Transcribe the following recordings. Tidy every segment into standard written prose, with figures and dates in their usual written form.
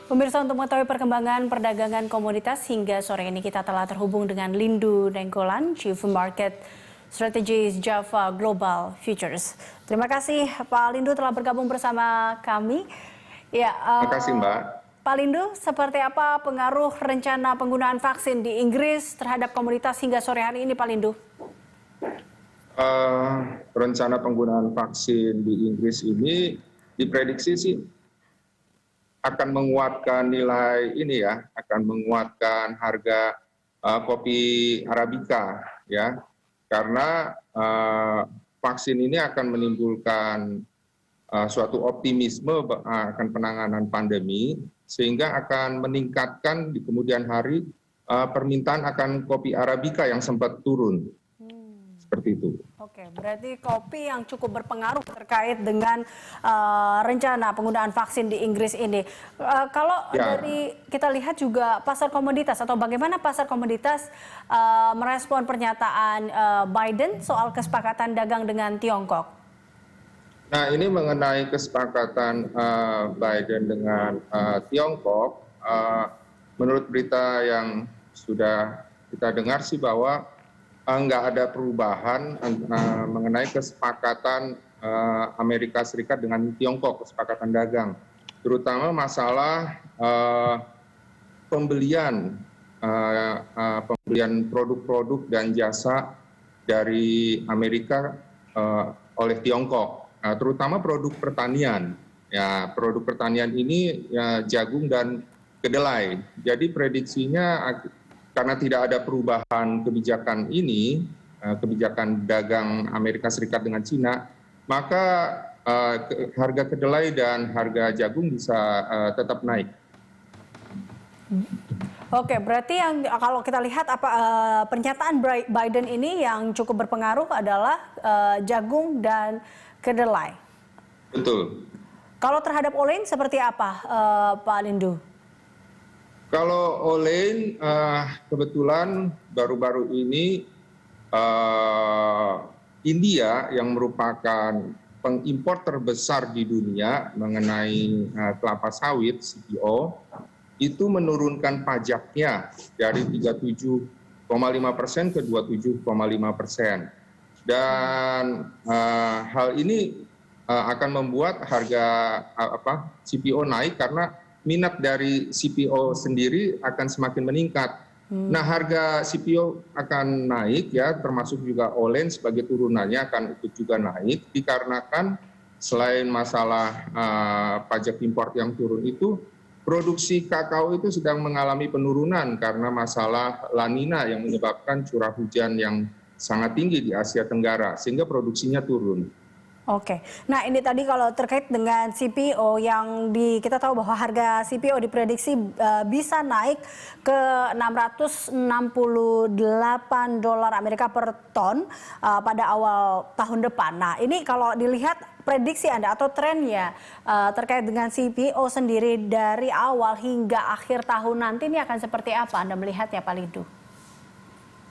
Pemirsa, untuk mengetahui perkembangan perdagangan komoditas hingga sore ini kita telah terhubung dengan Lindu Nenggolan, Chief Market Strategist Java Global Futures. Terima kasih Pak Lindu telah bergabung bersama kami. Ya, Terima kasih Mbak. Pak Lindu, seperti apa pengaruh rencana penggunaan vaksin di Inggris terhadap komoditas hingga sore hari ini, Pak Lindu? Rencana penggunaan vaksin di Inggris ini diprediksi sih akan menguatkan nilai ini ya, akan menguatkan harga kopi Arabica ya, karena vaksin ini akan menimbulkan suatu optimisme akan penanganan pandemi, sehingga akan meningkatkan di kemudian hari permintaan akan kopi Arabica yang sempat turun. Seperti itu. Oke, berarti kopi yang cukup berpengaruh terkait dengan rencana penggunaan vaksin di Inggris ini. Kalau dari kita lihat juga pasar komoditas atau bagaimana pasar komoditas merespon pernyataan Biden soal kesepakatan dagang dengan Tiongkok? Nah, ini mengenai kesepakatan Biden dengan Tiongkok, menurut berita yang sudah kita dengar sih bahwa nggak ada perubahan mengenai kesepakatan Amerika Serikat dengan Tiongkok, kesepakatan dagang, terutama masalah pembelian produk-produk dan jasa dari Amerika oleh Tiongkok, terutama produk pertanian. Ya, produk pertanian ini ya, jagung dan kedelai. Jadi prediksinya karena tidak ada perubahan kebijakan ini, kebijakan dagang Amerika Serikat dengan Cina, maka harga kedelai dan harga jagung bisa tetap naik. Oke, berarti yang kalau kita lihat pernyataan Biden ini yang cukup berpengaruh adalah jagung dan kedelai. Betul. Kalau terhadap olain seperti apa, Pak Lindu? Kalau olain kebetulan baru-baru ini India yang merupakan pengimpor terbesar di dunia mengenai kelapa sawit CPO itu menurunkan pajaknya dari 37,5% ke 27,5%. Dan hal ini akan membuat harga CPO naik karena minat dari CPO sendiri akan semakin meningkat. Nah, harga CPO akan naik ya, termasuk juga olain sebagai turunannya akan ikut juga naik, dikarenakan selain masalah pajak impor yang turun itu, produksi kakao itu sedang mengalami penurunan karena masalah La Nina yang menyebabkan curah hujan yang sangat tinggi di Asia Tenggara, sehingga produksinya turun. Oke, nah ini tadi kalau terkait dengan CPO yang kita tahu bahwa harga CPO diprediksi bisa naik ke 668 dolar Amerika per ton pada awal tahun depan. Nah ini kalau dilihat prediksi Anda atau trennya terkait dengan CPO sendiri dari awal hingga akhir tahun nanti ini akan seperti apa Anda melihatnya, Pak Lindu?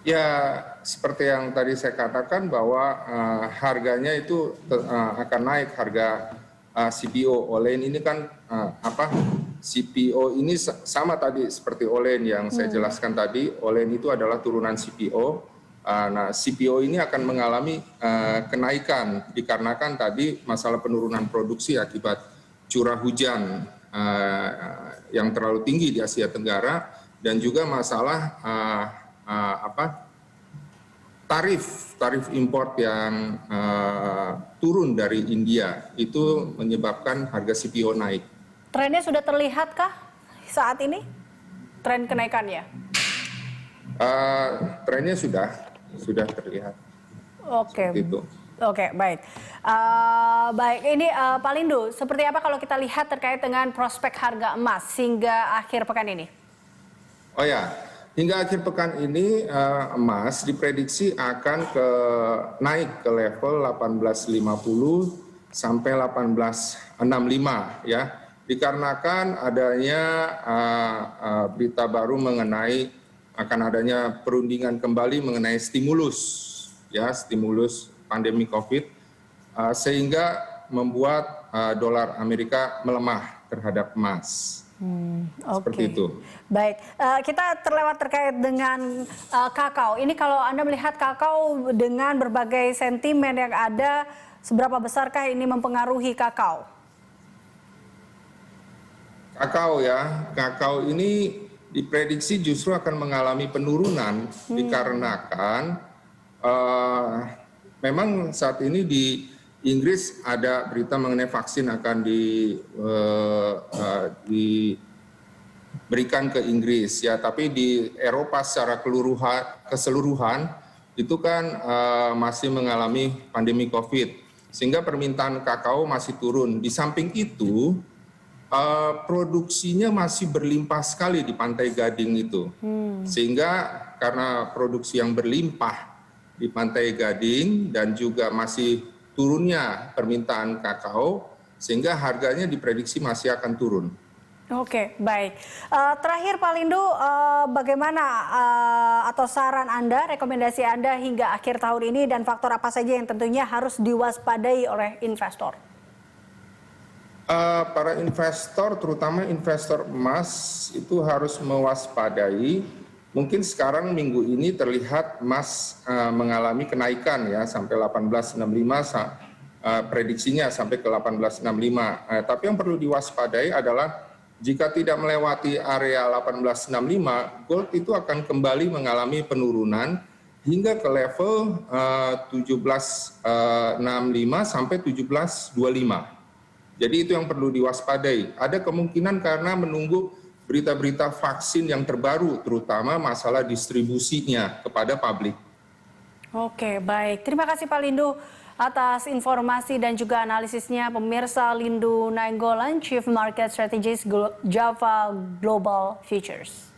Ya, seperti yang tadi saya katakan bahwa harganya itu akan naik, harga CPO. Olain ini kan CPO ini sama tadi seperti olain yang saya jelaskan tadi. Olain itu adalah turunan CPO. Nah, CPO ini akan mengalami kenaikan dikarenakan tadi masalah penurunan produksi akibat curah hujan yang terlalu tinggi di Asia Tenggara, dan juga masalah tarif impor yang turun dari India itu menyebabkan harga CPO naik. Trennya sudah terlihatkah saat ini? Tren kenaikannya? Trennya sudah terlihat. Oke. Oke, baik. Baik, ini Pak Lindu, seperti apa kalau kita lihat terkait dengan prospek harga emas hingga akhir pekan ini? Oh ya. Hingga akhir pekan ini emas diprediksi akan naik ke level 1850 sampai 1865 ya, dikarenakan adanya berita baru mengenai akan adanya perundingan kembali mengenai stimulus pandemi Covid, sehingga membuat dolar Amerika melemah terhadap emas. Seperti itu. Baik, kita terlewat terkait dengan kakao. Ini kalau Anda melihat kakao dengan berbagai sentimen yang ada, seberapa besarkah ini mempengaruhi kakao? Kakao ini diprediksi justru akan mengalami penurunan dikarenakan memang saat ini di Inggris ada berita mengenai vaksin akan diberikan ke Inggris ya, tapi di Eropa secara keseluruhan itu kan masih mengalami pandemi COVID, sehingga permintaan kakao masih turun. Di samping itu produksinya masih berlimpah sekali di Pantai Gading itu, sehingga karena produksi yang berlimpah di Pantai Gading dan juga masih turunnya permintaan kakao, sehingga harganya diprediksi masih akan turun. Oke, baik. Terakhir Pak Lindu, bagaimana atau saran Anda, rekomendasi Anda hingga akhir tahun ini dan faktor apa saja yang tentunya harus diwaspadai oleh investor? Para investor, terutama investor emas, itu harus mewaspadai. Mungkin sekarang minggu ini terlihat emas mengalami kenaikan ya sampai 1865, prediksinya sampai ke 1865. Tapi yang perlu diwaspadai adalah jika tidak melewati area 1865, gold itu akan kembali mengalami penurunan hingga ke level 1765 sampai 1725. Jadi itu yang perlu diwaspadai. Ada kemungkinan karena menunggu berita-berita vaksin yang terbaru, terutama masalah distribusinya kepada publik. Oke, baik. Terima kasih Pak Lindu atas informasi dan juga analisisnya. Pemirsa, Lindu Nainggolan, Chief Market Strategist Java Global Futures.